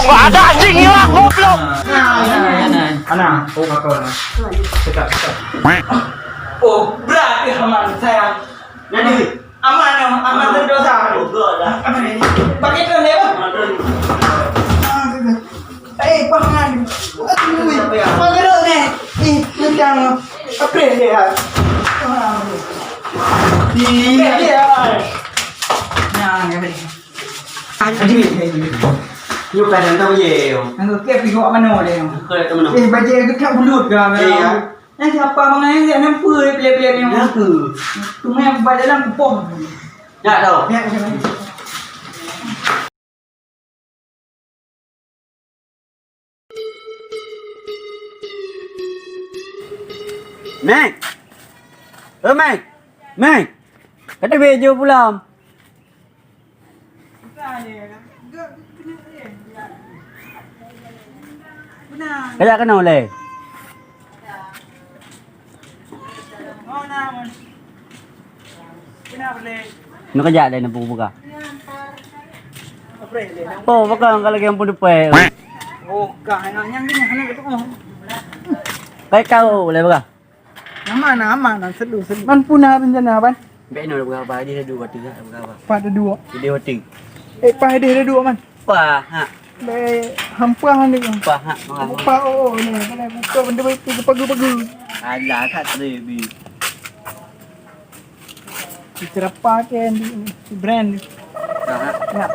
Nggak ada anjing hilang goblok. Ana, oh kakak. Dekat. Oh, berarti aman sayang. Nanti aman terdosa. Pakai drone ya, Bang? Pangan. Pakai drone nih. Macam apa ya? Iya. Nah, ya. Nhiều cái đàn tao về người kia bị họ mano đây thì bây giờ cứ theo lụt cả nên thì apa bang ấy thì em phơi play em cứ chúng em bây giờ làm cục bom dạ đâu Mek, Mek, kata video pulang. Kaya ka na uli. Ano kaya dahil napupuga? Oh, baka ang kalagyan po pa eh. oh kaya yang gini gitu oh Kaya kau uli ba? aman sedu man punah rin dyan ban Be no ba ba di dua tiga ba? pada dua Di dua tiga. pada ada dua man Pa ha. le hampahan ni Pa ha mga. pa oo ni kana buka benda itu pagi-pagi Ala ka trebi. Diterapkan di brand. Ya.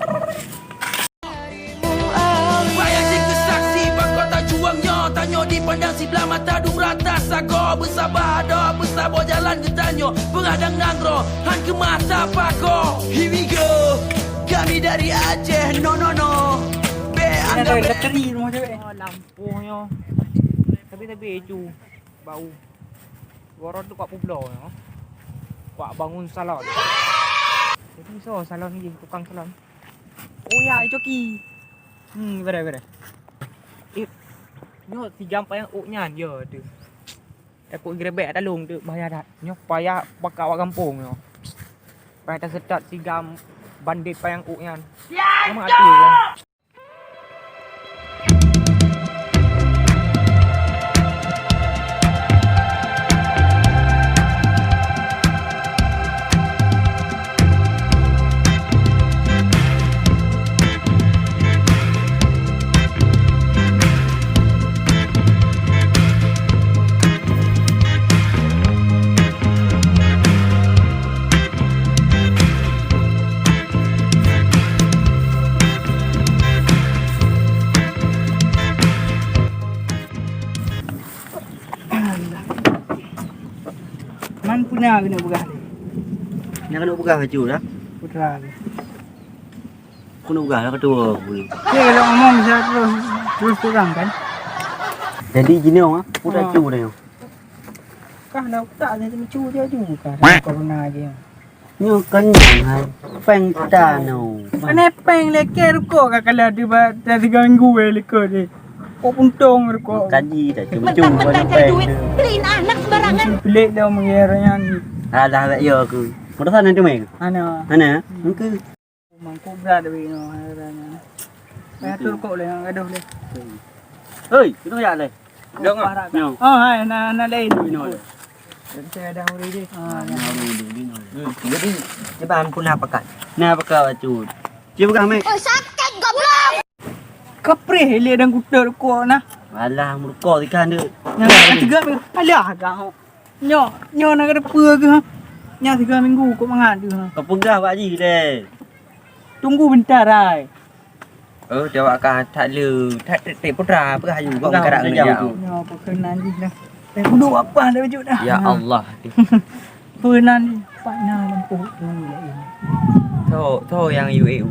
Bayang jika saksi Bakota juangnya Tanya dipandang sebelah mata Dung rata sago Bersabar dah Bersabar jalan getanyo Pengadang nangro Han ke mata pago Here we go Kami dari Aceh No Be Ada anggap bateri rumah cewek. Lampunya tapi eju bau gorot tu kat publo ya. Kuat bangun salon. Jadi so salon ni tukang salon. Oh ya, joki. Beres. Nyo 3 jam payang uknya dia tu. Aku grebek dah long tu bahaya dah. Nyo payah bakal kampung nyo. Payah tak setat 3 jam bandit payang uknya. Ya, mati kan. Man punya kena begah. Nak kena buka baju dah. Putra. Kena buka dah kedua boleh. Dia kalau ngomong bisa terus kurang kan. Jadi gini orang, udah cu dah. Kah dah tak ada cu je juga. Corona je. Nyo kenyang hai. Peng ta no. Ane peng leke ruko kalau dia dah 3 minggu leke dia. Kok untung ruko. Kaji dah cuma cu pada peng. Beliin anak sembarangan. Pelik dah mengeranya ni. Ada ya aku. Mudah sana tu mai. Ana. Mana? Mungkin. Mangkuk berat dia no haranya. Saya tu kok le gaduh le. Hei, kita ya le. Dong ah. Oh hai na lain Dino le. Saya dah huri dia. Jadi, cepat pun nak pakai. Nak pakai baju. Cuba kami. Oh, sakit goblok. Kapre le dan kuda ko na. Alah, murko ikan dia. Yang tiga minggu. Alah kau. Nyo nak ada apa ke? Yang 3 minggu kau mangan tu. Kau pegah Pak Haji deh. Tunggu bentar ai. Jawab kan tak le tak putra apa hayu kau Pegang karak jauh. ngejau. Nyo perkenan ni dah. Duduk apa dah baju dah. Ya Allah. Perkenan ni pak na lempuh tu lah. Tho yang UAU.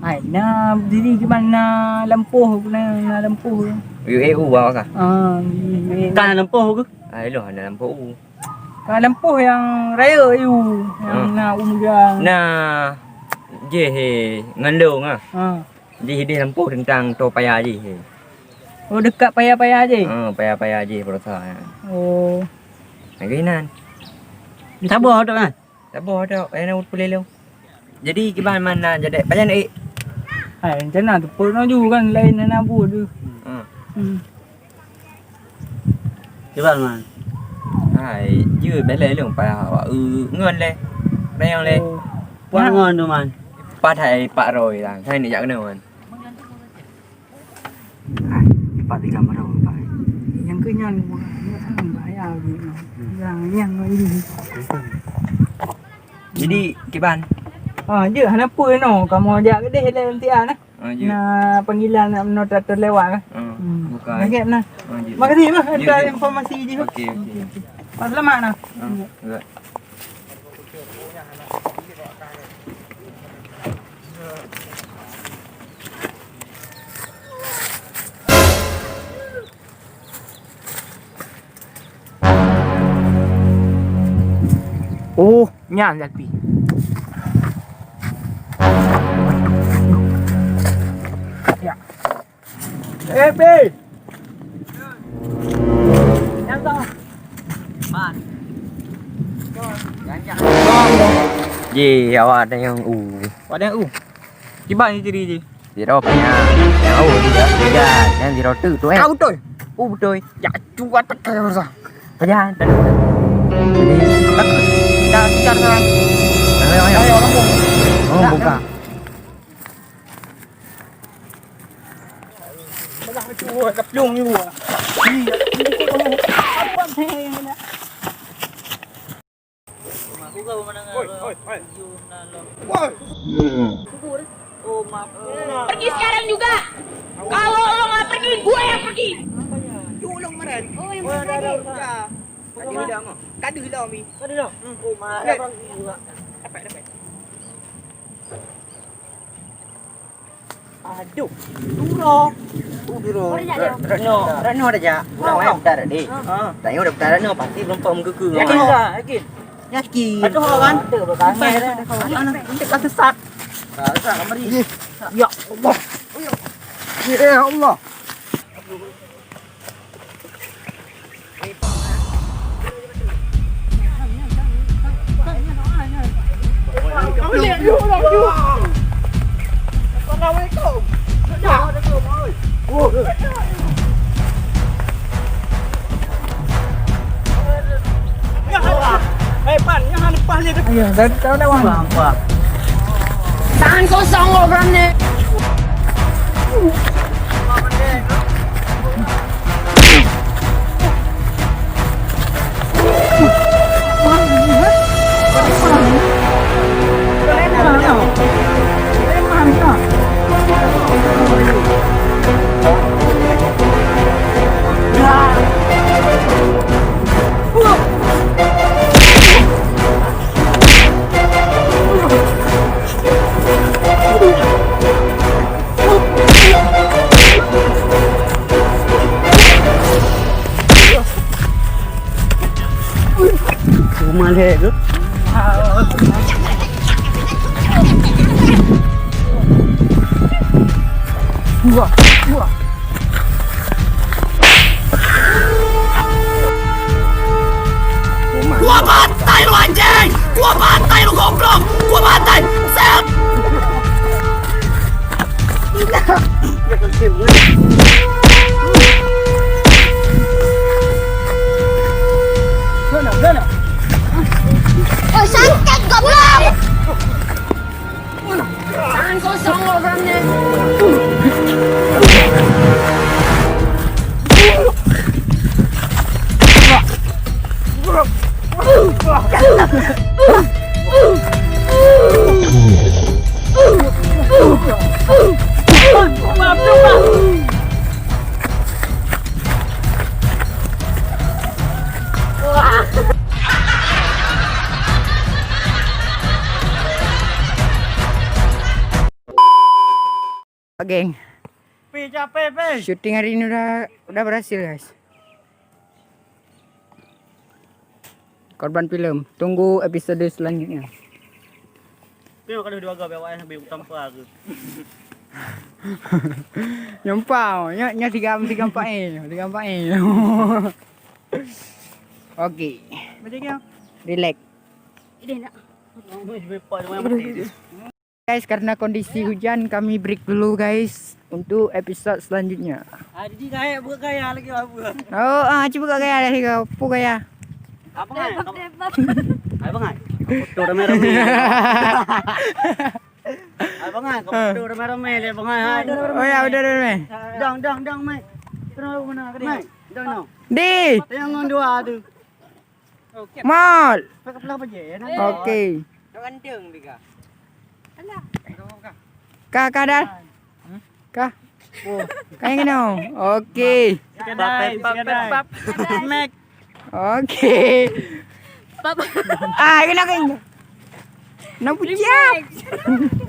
Ai na diri ke mana lempuh na lempuh. UAU bawa kah? Kan lempoh ke? Ai loh ada lampu. Kalau lempuh yang raya you yang na umgang. Nah. Je he ngandung ah. Je dia lampu tentang to payah je. Oh dekat payah-payah je. Payah-payah je berusaha. Oh. Naginan. Sabar dah kan? Tak boleh dah. Nak boleh lu. Jadi gimana mana jadi? Banyak ni. Macam mana tu pernah juga kan lain nak buat tu. Cepat man. Hai, je balai long pa ngon le. Bayang le. Puan ngon tu man. Pa thai pa rồi là thai ni jak kena man. Pak 3 marah pak. Yang kenyan bahaya gitu. Yang ini. Jadi kiban. Je kenapa no kamu ajak ke dia nanti ah. Je. Nah panggilan nak terlewat kan. Bukan. Okey nah. Je. Makasih bah ada informasi je. Okey okey. Selamat nah. Alright. Oh, nyan Zalpi. Ya. Be. Yang tau. Man. Ye, awak ada yang Wadah Kiban ni ciri je. Zero punya. Yang dia. Yang zero tu tu Kau betul. betul. Ya cuat pakai masa. Aja. Jadi takut. Dah biar sekarang. Ayo kampung. Oh, buka. Banyak macam kaplung ni buat. Aku kau mendengar. Oh maaf. Pergi sekarang juga. Kalau lo nggak pergi, gue yang pergi. Tolong meren. Oh, yang pergi. Kadu hilang ah. Kadu hilang mi. Kau dah. Oh maaf. Dapat. Aduh. Duro. Rano ada ja. Orang lain betar dik. Tanya udah betar Rano pasti berempat mengkekeu. Yakin tak? Yakin. Yakin. Ada orang. Ada berkangai dah. Nanti kau sesat. Tak kamari. Ya Allah. Ya Allah. Assalamualaikum. Pan, jangan lepas dia. Ayo, dah wang. Tangan kosong lo berani. Rumah dia tu. Gua bantai lu anjing! Gua bantai lu goblok! Gua bantai! Set! Oh, santet goblok. Tangan kosong lo berani. Geng, Capek. syuting hari ini udah berhasil guys. Korban film, tunggu episode selanjutnya. Kau kalau dua gak bawa sampai tanpa aku. Nyompau, nya 3 4 Okey. Macam ni. Relax. Ini nak. Mau jumpa pada mana mati. Guys, karena kondisi hujan kami break dulu guys untuk episode selanjutnya. Jadi kaya buka kaya lagi apa? Oh, coba kak gaya lagi kau, apa gaya? Apa ngai? Apa ngai? Foto rame-rame. Apa ngai? Foto rame-rame le bangai hai. Oh ya, udah nih. Dang mai. Terus mana ke Dang no. Di, Yang dua tu. mal. Pakai pelah apa je? Oke. Ganteng bika. Kak dah. Kak. Kayak gini. Oke. Pap. Mek. Oke. Kena kena. Nak pujian.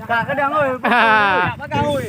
Kak kadang oi. Pakai oi.